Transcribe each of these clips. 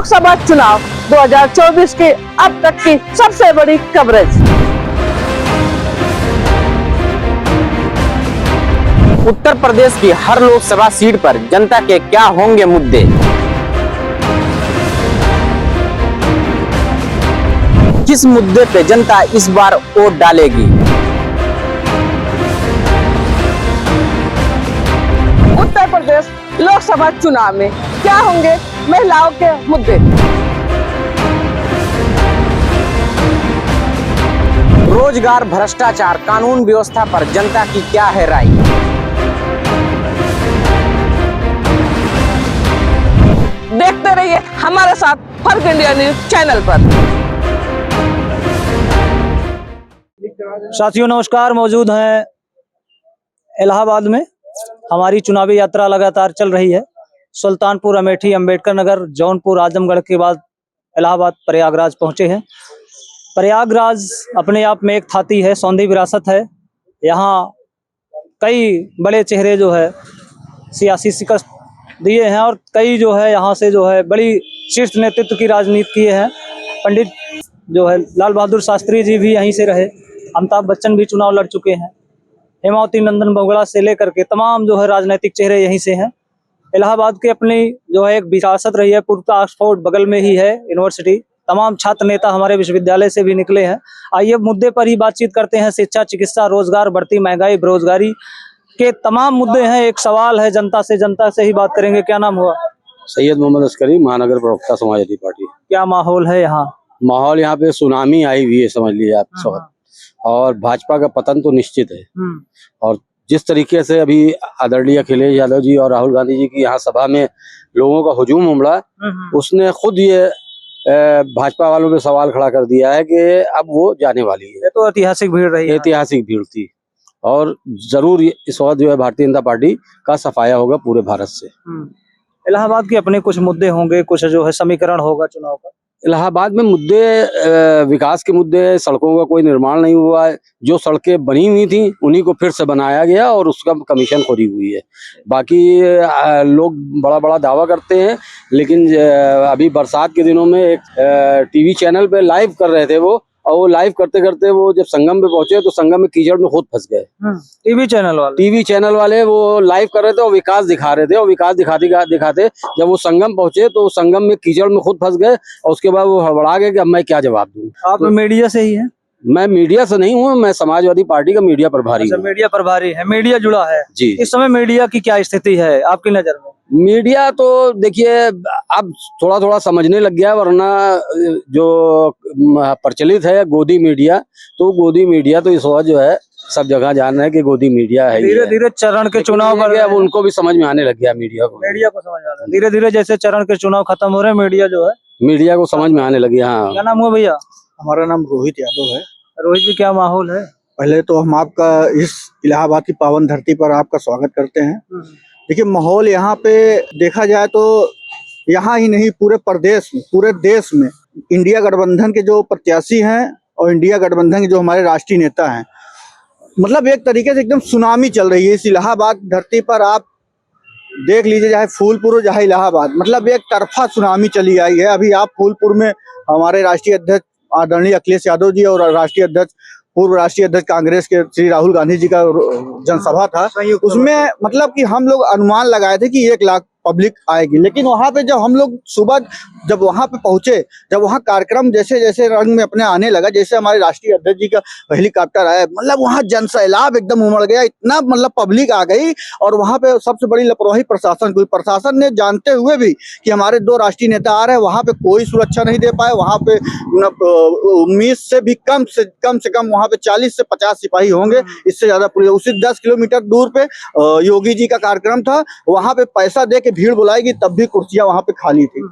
लोकसभा चुनाव 2024 के अब तक की सबसे बड़ी कवरेज। उत्तर प्रदेश की हर लोकसभा सीट पर जनता के क्या होंगे मुद्दे, किस मुद्दे पे जनता इस बार वोट डालेगी। उत्तर प्रदेश लोकसभा चुनाव में क्या होंगे महिलाओं के मुद्दे। रोजगार, भ्रष्टाचार, कानून व्यवस्था पर जनता की क्या है राय। देखते रहिए हमारे साथ फर्क इंडिया न्यूज चैनल पर। साथियों नमस्कार, मौजूद हैं इलाहाबाद में। हमारी चुनावी यात्रा लगातार चल रही है। सुल्तानपुर, अमेठी, अंबेडकर नगर, जौनपुर, आजमगढ़ के बाद इलाहाबाद प्रयागराज पहुंचे हैं। प्रयागराज अपने आप में एक थाती है, सौंधी विरासत है। यहाँ कई बड़े चेहरे जो है सियासी शिकस्त दिए हैं और कई जो है यहाँ से जो है बड़ी शीर्ष नेतृत्व की राजनीति किए हैं। पंडित जो है लाल बहादुर शास्त्री जी भी यहीं से रहे, अमिताभ बच्चन भी चुनाव लड़ चुके हैं, हेमावती नंदन बहुगुणा से लेकर के तमाम जो है राजनीतिक चेहरे यहीं से हैं। इलाहाबाद की अपनी जो है एक विरासत रही है। पूर्व ऑक्सफोर्ड बगल में ही है यूनिवर्सिटी। तमाम छात्र नेता हमारे विश्वविद्यालय से भी निकले हैं। आइए मुद्दे पर ही बातचीत करते हैं। शिक्षा, चिकित्सा, रोजगार, बढ़ती महंगाई, बेरोजगारी के तमाम मुद्दे हैं। एक सवाल है जनता से ही बात करेंगे। क्या नाम हुआ? सैयद मोहम्मद अस्करी, महानगर प्रवक्ता समाजवादी पार्टी। क्या माहौल है यहाँ? माहौल यहाँ पे सुनामी आई हुई है, समझ लीजिए आप सब। और भाजपा का पतन तो निश्चित है। और जिस तरीके से अभी आदरणीय अखिलेश यादव जी और राहुल गांधी जी की यहाँ सभा में लोगों का हुजूम उमड़ा, उसने खुद ये भाजपा वालों पे सवाल खड़ा कर दिया है कि अब वो जाने वाली है। ये तो ऐतिहासिक भीड़ रही है। ऐतिहासिक भीड़ थी और जरूर इस वक्त जो है भारतीय जनता पार्टी का सफाया होगा पूरे भारत से। इलाहाबाद के अपने कुछ मुद्दे होंगे, कुछ जो है समीकरण होगा चुनाव का। इलाहाबाद में मुद्दे विकास के मुद्दे, सड़कों का कोई निर्माण नहीं हुआ है। जो सड़कें बनी हुई थी उन्हीं को फिर से बनाया गया और उसका कमीशन खोरी हुई है। बाकी लोग बड़ा बड़ा दावा करते हैं, लेकिन अभी बरसात के दिनों में एक टीवी चैनल पे लाइव कर रहे थे वो, और वो लाइव करते करते वो जब संगम पे पहुंचे तो संगम में कीचड़ में खुद फंस गए। टीवी चैनल वाले वो लाइव कर रहे थे और विकास दिखा रहे थे, और विकास दिखाते जब वो संगम पहुंचे तो संगम में कीचड़ में खुद फंस गए। और उसके बाद वो हड़बड़ा गए कि अब मैं क्या जवाब दूं। आप तो मीडिया से ही हैं? मैं मीडिया से नहीं हूँ, मैं समाजवादी पार्टी का मीडिया प्रभारी हूँ। मीडिया प्रभारी है, मीडिया जुड़ा है जी। इस समय मीडिया की क्या स्थिति है आपकी नजर में? मीडिया तो देखिए अब थोड़ा थोड़ा समझने लग गया, वरना जो प्रचलित है गोदी मीडिया, तो गोदी मीडिया तो इस वक्त जो है सब जगह जान रहे हैं कि गोदी मीडिया है। धीरे धीरे चरण के चुनाव पर अब उनको भी समझ में आने लग गया, मीडिया को समझ आ रहा है। धीरे धीरे जैसे चरण के चुनाव खत्म हो रहे हैं, मीडिया को समझ में आने लगी। हाँ, क्या नाम हुआ भैया? हमारा नाम रोहित यादव है। रोहित जी, क्या माहौल है? पहले तो हम आपका इस इलाहाबाद की पावन धरती पर आपका स्वागत करते हैं। देखिए माहौल यहाँ पे देखा जाए तो यहाँ ही नहीं पूरे प्रदेश में, पूरे देश में इंडिया गठबंधन के जो प्रत्याशी हैं और इंडिया गठबंधन के जो हमारे राष्ट्रीय नेता हैं, मतलब एक तरीके से एकदम सुनामी चल रही है इस इलाहाबाद धरती पर। आप देख लीजिए, चाहे फूलपुर चाहे इलाहाबाद, मतलब एक तरफा सुनामी चली आई है। अभी आप फूलपुर में हमारे राष्ट्रीय अध्यक्ष आदरणीय अखिलेश यादव जी और पूर्व राष्ट्रीय अध्यक्ष कांग्रेस के श्री राहुल गांधी जी का जनसभा था, उसमें मतलब कि हम लोग अनुमान लगाए थे कि 1 लाख पब्लिक आएगी। लेकिन वहां पे जब हम लोग सुबह जब वहां पे पहुंचे, जब वहां कार्यक्रम जैसे जैसे रंग में अपने आने लगा, जैसे हमारे राष्ट्रीय अध्यक्ष जी का हेलीकॉप्टर आया, मतलब वहां जनसैलाब एकदम उमड़ गया, इतना मतलब पब्लिक आ गई। और वहां पे सबसे बड़ी लापरवाही प्रशासन की। प्रशासन ने जानते हुए भी कि हमारे 2 राष्ट्रीय नेता आ रहे हैं, वहां पे कोई सुरक्षा नहीं दे पाए। वहां पे उम्मीद से भी कम से कम वहां पे 40 से 50 सिपाही होंगे, इससे ज्यादा पुलिस। उसी 10 किलोमीटर दूर पे योगी जी का कार्यक्रम था, वहां पे पैसा दे भीड़ बुलाएगी तब भी कुर्सियां वहां पे खाली थी।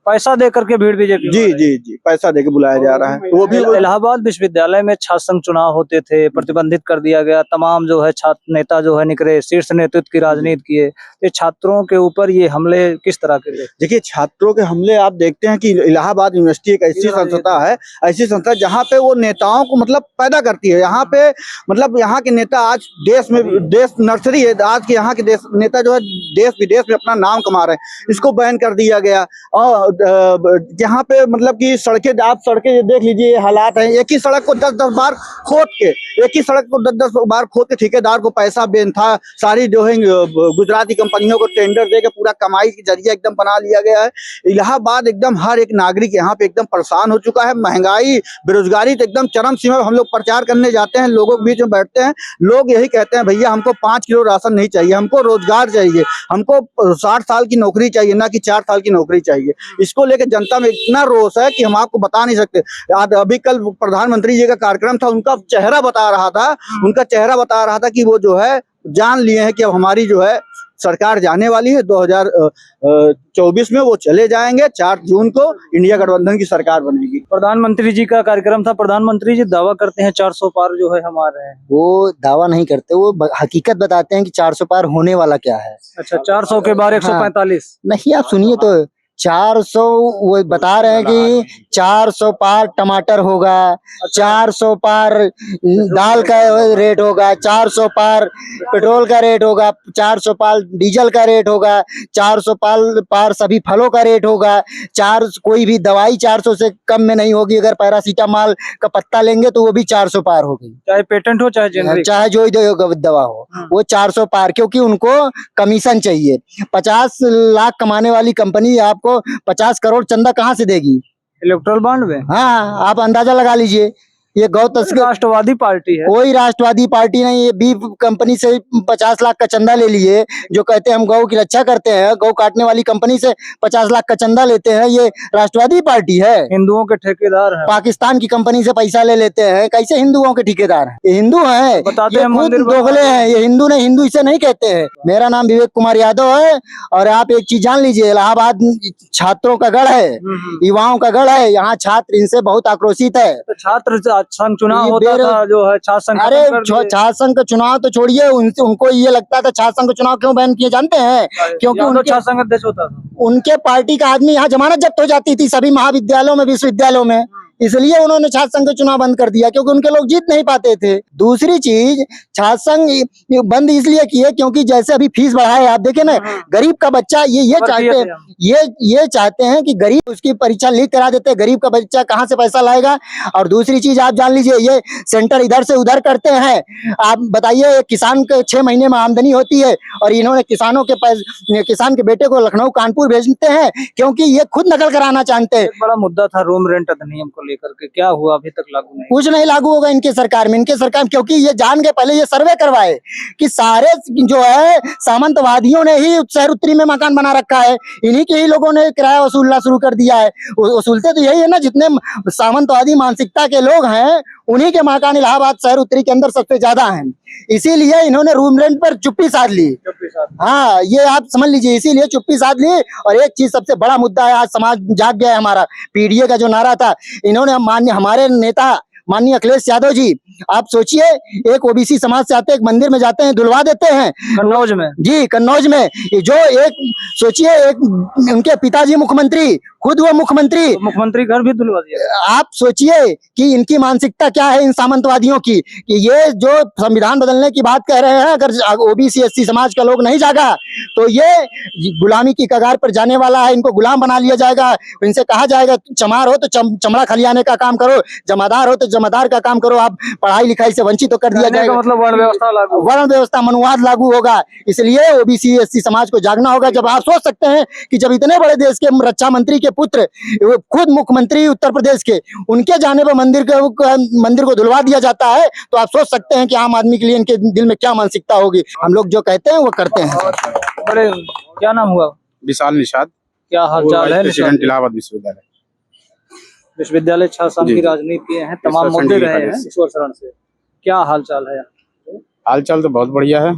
पैसा दे करके भीड़ बीजेपी? जी, पैसा दे के बुलाया जा रहा है। वो भी इलाहाबाद विश्वविद्यालय में छात्र संघ चुनाव होते थे, प्रतिबंधित कर दिया गया। तमाम जो है छात्र नेता जो है निकले, शीर्ष नेतृत्व की राजनीति किए। ये छात्रों के ऊपर ये हमले किस तरह के? देखिए छात्रों के हमले आप देखते हैं कि इलाहाबाद यूनिवर्सिटी एक ऐसी संस्था है, ऐसी संस्था जहाँ पे वो नेताओं को मतलब पैदा करती है। यहाँ पे मतलब यहाँ के नेता आज देश में नर्सरी है। आज के यहाँ के नेता जो है देश विदेश में अपना नाम कमा रहे हैं। इसको बैन कर दिया गया। और यहाँ पे मतलब कि सड़कें, आप सड़कें देख लीजिए, ये हालात हैं। एक ही सड़क को 10-10 बार खोद के, एक ही सड़क को 10-10 बार खोद के ठेकेदार को पैसा बेनथा सारी जो है गुजराती कंपनियों को टेंडर दे के पूरा कमाई के जरिए एकदम बना लिया गया है। इलाहाबाद एकदम हर एक नागरिक यहाँ पे एकदम परेशान हो चुका है। महंगाई, बेरोजगारी तो एकदम चरम सीमा। हम लोग प्रचार करने जाते हैं, लोगों के बीच में बैठते हैं, लोग यही कहते हैं भैया हमको 5 किलो राशन नहीं चाहिए, हमको रोजगार चाहिए, हमको 60 साल की नौकरी चाहिए, ना कि 4 साल की नौकरी चाहिए। इसको लेकर जनता में इतना रोष है कि हम आपको बता नहीं सकते। अभी कल प्रधानमंत्री जी का कार्यक्रम था, उनका चेहरा बता रहा था कि वो जो है जान लिए हैं कि अब हमारी जो है सरकार जाने वाली है। 2024 में वो चले जाएंगे। 4 जून को इंडिया गठबंधन की सरकार बनेगी। प्रधानमंत्री जी का कार्यक्रम था। प्रधानमंत्री जी दावा करते हैं 400 पार जो है हमारे हैं। वो दावा नहीं करते, वो हकीकत बताते हैं कि 400 पार होने वाला क्या है। अच्छा, 400 के बार 145 नहीं, आप सुनिए तो 400 वो बता रहे हैं कि 400 पार टमाटर होगा, 400 पार दाल का रेट होगा, 400 पार पेट्रोल का रेट होगा, 400 पार डीजल का रेट होगा, 400 पार सभी फलों का रेट होगा, कोई भी दवाई 400 से कम में नहीं होगी। अगर पैरासीटामोल का पत्ता लेंगे तो वो भी 400 पार होगी, चाहे पेटेंट हो चाहे जेनरिक, चाहे जो दवा हो, वो 400 पार। क्योंकि उनको कमीशन चाहिए। 50 लाख कमाने वाली कंपनी आपको 50 करोड़ चंदा कहाँ से देगी? इलेक्ट्रल बॉन्ड में। हाँ, आप अंदाजा लगा लीजिए। ये गौ तस्कर राष्ट्रवादी पार्टी है, कोई राष्ट्रवादी पार्टी नहीं। ये बी कंपनी से 50 लाख का चंदा ले लिए, जो कहते हैं हम गौ की रक्षा करते हैं, गौ काटने वाली कंपनी से 50 लाख का चंदा लेते हैं। ये राष्ट्रवादी पार्टी है? हिंदुओं के ठेकेदार है। पाकिस्तान की कंपनी से पैसा ले लेते हैं। कैसे हिंदुओं के ठेकेदार हैं? ये हिंदू हैं, बताते ये हैं खुद मंदिर दोगले हैं। ये हिंदू नहीं, हिंदू इसे नहीं कहते हैं। मेरा नाम विवेक कुमार यादव है। और आप एक चीज जान लीजिए, इलाहाबाद छात्रों का गढ़ है, युवाओं का गढ़ है। यहाँ छात्र इनसे बहुत आक्रोशित है। तो छात्र संघ चुनाव होता था जो है छात्र संघ। अरे छात्र संघ का चुनाव तो छोड़िए, उनको ये लगता था छात्र संघ चुनाव क्यों बैन किए जानते हैं? क्योंकि उनके छात्र संघ अध्यक्ष होता था, उनके पार्टी का आदमी यहाँ जमानत जब्त हो जाती थी सभी महाविद्यालयों में, विश्वविद्यालयों में। इसलिए उन्होंने छात्र संघ का चुनाव बंद कर दिया, क्योंकि उनके लोग जीत नहीं पाते थे। दूसरी चीज, छात्र संघ बंद इसलिए किए क्योंकि जैसे अभी फीस बढ़ाए, आप देखे ना, गरीब का बच्चा ये चाहते हैं कि गरीब उसकी परीक्षा लीक करा देते हैं। गरीब का बच्चा कहाँ से पैसा लाएगा? और दूसरी चीज आप जान लीजिए, ये सेंटर इधर से उधर करते हैं। आप बताइए, किसान के 6 महीने में आमदनी होती है और इन्होंने किसान के बेटे को लखनऊ कानपुर भेजते हैं, क्योंकि ये खुद नकल कराना चाहते हैं। एक बड़ा मुद्दा था रूम रेंट अधिनियम को लेकर के, क्या हुआ? अभी तक लागू नहीं। कुछ नहीं लागू होगा इनके सरकार में। क्योंकि ये जान के पहले ये सर्वे करवाए कि सारे जो है सामंतवादियों ने ही शहर उत्तरी में मकान बना रखा है। इन्हीं के ही लोगों ने किराया वसूलना शुरू कर दिया है। वसूलते तो यही है ना, जितने सामंतवादी मानसिकता के लोग हैं उन्हीं के मकान इलाहाबाद शहर उत्तरी के अंदर सबसे ज्यादा हैं। इसीलिए इन्होंने रूम रेंट पर चुप्पी साध ली। हाँ, ये आप समझ लीजिए, इसीलिए चुप्पी साध ली। और एक चीज सबसे बड़ा मुद्दा है, आज समाज जाग गया है हमारा। पीडीए का जो नारा था, इन्होंने हमारे नेता माननीय अखिलेश यादव जी, आप सोचिए, एक ओबीसी समाज से आते, एक मंदिर में जाते हैं, धुलवा देते हैं कन्नौज में। जी, कन्नौज में। जो एक सोचिए, एक उनके पिताजी मुख्यमंत्री, खुद वो मुख्यमंत्री घर भी धुलवा दिया। आप सोचिए कि इनकी मानसिकता क्या है, इन सामंतवादियों की, कि ये जो संविधान बदलने की बात कह रहे हैं, अगर ओबीसी एससी समाज का लोग नहीं जागा तो ये गुलामी की कगार पर जाने वाला है। इनको गुलाम बना लिया जाएगा। इनसे कहा जाएगा चमार हो तो चमड़ा खलियाने का काम करो, जमादार हो तो जमादार का काम करो। आप पढ़ाई लिखाई से वंचित तो कर दिया जाएगा। मतलब वर्ण व्यवस्था मनुवाद लागू होगा। इसलिए ओबीसी एससी समाज को जागना होगा। जब आप सोच सकते हैं कि जब इतने बड़े देश के रक्षा मंत्री के पुत्र, खुद मुख्यमंत्री उत्तर प्रदेश के, उनके जाने पर मंदिर को धुलवा दिया जाता है, तो आप सोच सकते हैं कि आम आदमी के लिए इनके दिल में क्या मानसिकता होगी। हम लोग जो कहते हैं वो करते हैं। बड़े, क्या नाम हुआ? विशाल निषाद। क्या हाल चाल है? प्रेसिडेंट इलाहाबाद विश्वविद्यालय छात्र संघ की राजनीति है, तमाम मुद्दे रहे हैं ईश्वर शरण से। क्या हाल चाल है? हाल चाल तो बहुत बढ़िया है।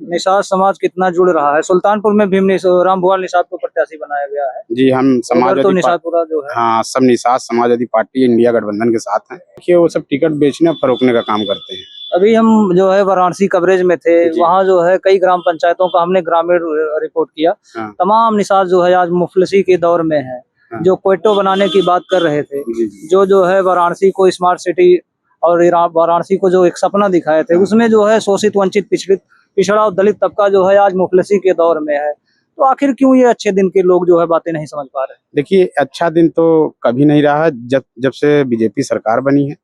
निषाद समाज कितना जुड़ रहा है? सुल्तानपुर में भीम राम भुआल निषाद को प्रत्याशी बनाया गया है। जी, हम समाजवादी तो निषादपुरा जो है, हाँ, सब निषाद समाजवादी पार्टी इंडिया गठबंधन के साथ हैं। देखिए, वो सब टिकट बेचने फरोखने का काम करते हैं। अभी हम जो है वाराणसी कवरेज में थे, वहाँ जो है कई ग्राम पंचायतों का हमने ग्रामीण रिपोर्ट किया। तमाम निषाद जो है आज मुफलिसी के दौर में है। जो क्वेटो बनाने की बात कर रहे थे, जो है वाराणसी को स्मार्ट सिटी और वाराणसी को जो एक सपना दिखाए थे, उसमें जो है शोषित वंचित पिछड़ा और दलित तबका जो है आज मुफलिसी के दौर में है। तो आखिर क्यों ये अच्छे दिन के लोग जो है बातें नहीं समझ पा रहे? देखिए, अच्छा दिन तो कभी नहीं रहा जब से बीजेपी सरकार बनी है।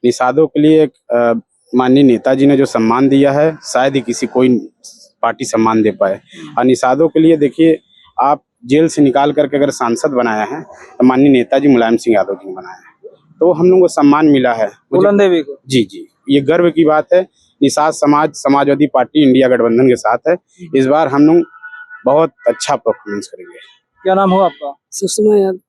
निषादों के लिए एक माननीय नेताजी ने जो सम्मान दिया है, शायद ही किसी कोई पार्टी सम्मान दे पाए। और निषादों के लिए देखिए, आप जेल से निकाल करके अगर सांसद बनाया है तो माननीय नेताजी मुलायम सिंह यादव जी ने बनाया है, तो हम लोगों को सम्मान मिला है। फूलन देवी को जी जी, ये गर्व की बात है। निषाद समाजवादी पार्टी इंडिया गठबंधन के साथ है। इस बार हम लोग बहुत अच्छा परफॉर्मेंस करेंगे। क्या नाम हो आपका? सुषमा यादव।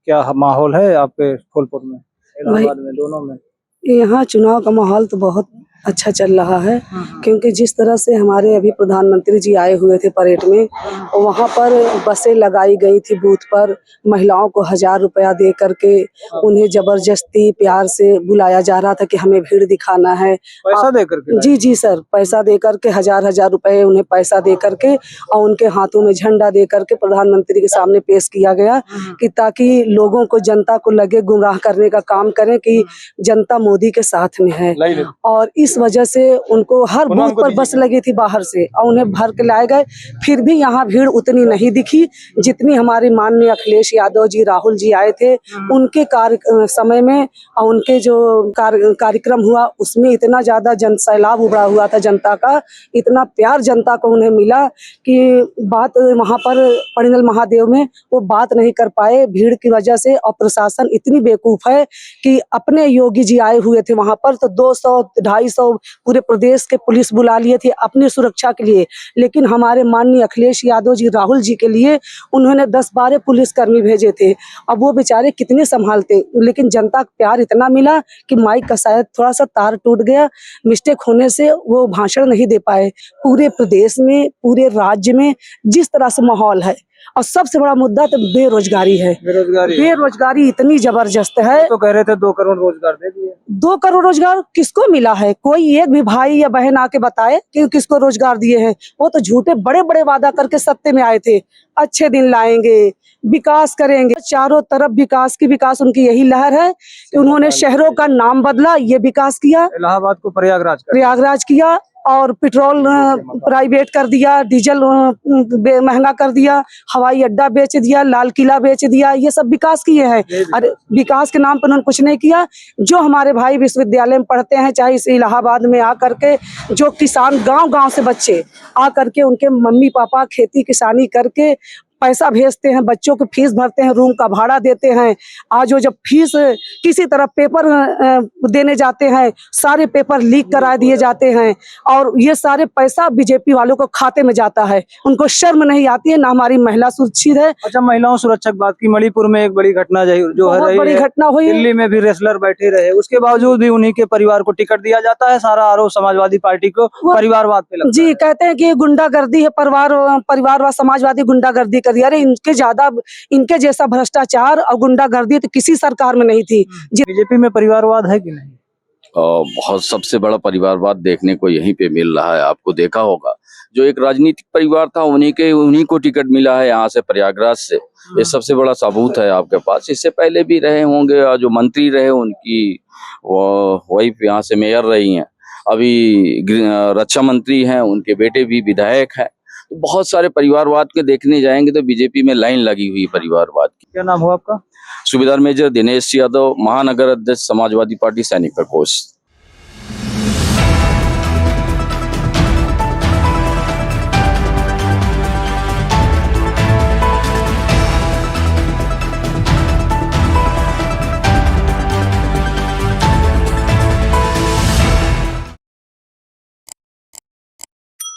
क्या माहौल है आपके फूलपुर में, इलाहाबाद में, दोनों में? यहाँ चुनाव का माहौल तो बहुत अच्छा चल रहा है, क्योंकि जिस तरह से हमारे अभी प्रधानमंत्री जी आए हुए थे परेड में, और वहाँ पर बसें लगाई गई थी बूथ पर, महिलाओं को 1000 रुपया दे करके उन्हें जबरदस्ती प्यार से बुलाया जा रहा था कि हमें भीड़ दिखाना है। पैसा दे करके? जी जी सर, पैसा दे करके 1000 रुपए उन्हें पैसा दे करके और उनके हाथों में झंडा दे करके प्रधानमंत्री के सामने पेश किया गया, कि ताकि लोगों को, जनता को लगे, गुमराह करने का काम करें कि जनता मोदी के साथ में है। और इस वजह से उनको हर बूथ पर बस लगी थी बाहर से और उन्हें भर के लाए गए। फिर भी यहाँ भीड़ उतनी नहीं दिखी जितनी हमारे माननीय अखिलेश यादव जी, राहुल जी आए थे उनके समय में, और उनके जो कार्यक्रम हुआ उसमें इतना ज्यादा जन सैलाब उभरा हुआ था जनता का, इतना प्यार जनता को उन्हें मिला कि बात वहाँ पर परिणल महादेव में वो बात नहीं कर पाए भीड़ की वजह से। और प्रशासन इतनी बेवकूफ है कि अपने योगी जी आए हुए थे वहाँ पर, तो 200-250 पूरे प्रदेश के पुलिस बुला लिए थे अपनी सुरक्षा के लिए, लेकिन हमारे माननीय अखिलेश यादव जी, राहुल जी के लिए उन्होंने 10-12 पुलिसकर्मी भेजे थे। अब वो बेचारे कितने संभालते, लेकिन जनता का प्यार इतना मिला कि माइक का शायद थोड़ा सा तार टूट गया, मिस्टेक होने से वो भाषण नहीं दे पाए। पूरे प्रदेश में, पूरे राज्य में जिस तरह से माहौल है, और सबसे बड़ा मुद्दा तो बेरोजगारी है। बेरोजगारी इतनी जबरदस्त है। तो कह रहे थे 2 करोड़ रोजगार दे दिए। 2 करोड़ रोजगार किसको मिला है? कोई एक भी भाई या बहन आके बताए कि किसको रोजगार दिए हैं? वो तो झूठे बड़े बड़े वादा करके सत्ते में आए थे, अच्छे दिन लाएंगे, विकास करेंगे, चारों तरफ विकास की विकास उनकी यही लहर है कि उन्होंने शहरों का नाम बदला, ये विकास किया, इलाहाबाद को प्रयागराज किया, और पेट्रोल प्राइवेट कर दिया, डीजल महंगा कर दिया, हवाई अड्डा बेच दिया, लाल किला बेच दिया, ये सब विकास किए हैं। अरे विकास के नाम पर उन्होंने कुछ नहीं किया। जो हमारे भाई विश्वविद्यालय में पढ़ते हैं, चाहे इस इलाहाबाद में आ करके, जो किसान गांव-गांव से बच्चे आ करके, उनके मम्मी पापा खेती किसानी करके पैसा भेजते हैं, बच्चों की फीस भरते हैं, रूम का भाड़ा देते हैं। आज वो जब फीस किसी तरह पेपर देने जाते हैं, सारे पेपर लीक करा दिए जाते हैं, और ये सारे पैसा बीजेपी वालों को खाते में जाता है। उनको शर्म नहीं आती है, ना हमारी महिला सुरक्षित है। अच्छा, महिलाओं सुरक्षा की बात की, मणिपुर में एक बड़ी घटना जो है बहुत बड़ी घटना हुई, दिल्ली में भी रेसलर बैठे रहे, उसके बावजूद भी उन्हीं के परिवार को टिकट दिया जाता है। सारा आरोप समाजवादी पार्टी को परिवारवाद पे लगता है। जी, कहते हैं कि गुंडागर्दी है, परिवारवाद समाजवादी गुंडागर्दी कर दिया। अरे इनके जैसा भ्रष्टाचार और गुंडागर्दी तो किसी सरकार में नहीं थी। बीजेपी में परिवारवाद है कि नहीं? बहुत सबसे बड़ा परिवारवाद देखने को यहीं पे मिल रहा है। आपको देखा होगा, जो एक राजनीतिक परिवार था उन्हीं को टिकट मिला है यहाँ से, प्रयागराज से। ये सबसे बड़ा सबूत है आपके पास। इससे पहले भी रहे होंगे, और जो मंत्री रहे उनकी वाइफ यहाँ से मेयर रही हैं, अभी रक्षा मंत्री हैं, उनके बेटे भी विधायक हैं। तो बहुत सारे परिवारवाद के देखने जाएंगे तो बीजेपी में लाइन लगी हुई परिवारवाद की। क्या नाम हुआ आपका? सूबेदार मेजर दिनेश यादव, महानगर अध्यक्ष समाजवादी पार्टी सैनिक प्रकोष्ठ।